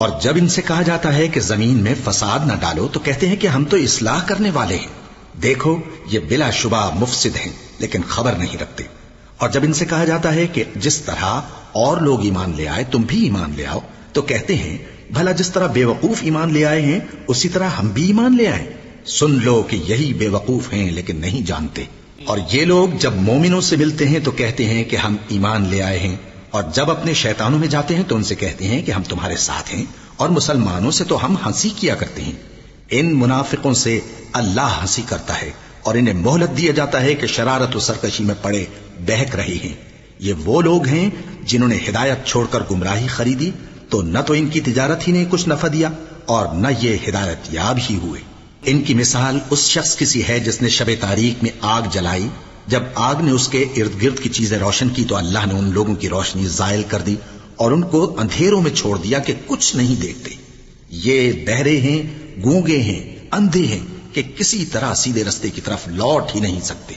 اور جب ان سے کہا جاتا ہے کہ زمین میں فساد نہ ڈالو تو کہتے ہیں کہ ہم تو اصلاح کرنے والے ہیں، دیکھو یہ بلا شبہ مفسد ہیں لیکن خبر نہیں رکھتے۔ اور جب ان سے کہا جاتا ہے کہ جس طرح اور لوگ ایمان لے آئے تم بھی ایمان لے آؤ تو کہتے ہیں بھلا جس طرح بے وقوف ایمان لے آئے ہیں اسی طرح ہم بھی ایمان لے آئیں۔ سن لو کہ یہی بے وقوف ہیں لیکن نہیں جانتے۔ اور یہ لوگ جب مومنوں سے ملتے ہیں تو کہتے ہیں کہ ہم ایمان لے آئے ہیں، اور جب اپنے شیطانوں میں جاتے ہیں تو ان سے کہتے ہیں کہ ہم تمہارے ساتھ ہیں، اور مسلمانوں سے تو ہم ہنسی کیا کرتے ہیں۔ ان منافقوں سے اللہ ہنسی کرتا ہے اور انہیں مہلت دیا جاتا ہے کہ شرارت و سرکشی میں پڑے بہک رہے ہیں۔ یہ وہ لوگ ہیں جنہوں نے ہدایت چھوڑ کر گمراہی خریدی، تو نہ تو ان کی تجارت ہی نے کچھ نفع دیا اور نہ یہ ہدایت یاب ہی ہوئے۔ ان کی مثال اس شخص کی سی ہے جس نے شب تاریک میں آگ جلائی، جب آگ نے اس کے ارد گرد کی چیزیں روشن کی تو اللہ نے ان لوگوں کی روشنی زائل کر دی اور ان کو اندھیروں میں چھوڑ دیا کہ کچھ نہیں دیکھتے۔ یہ بہرے ہیں، گونگے ہیں، اندھے ہیں کہ کسی طرح سیدھے رستے کی طرف لوٹ ہی نہیں سکتے۔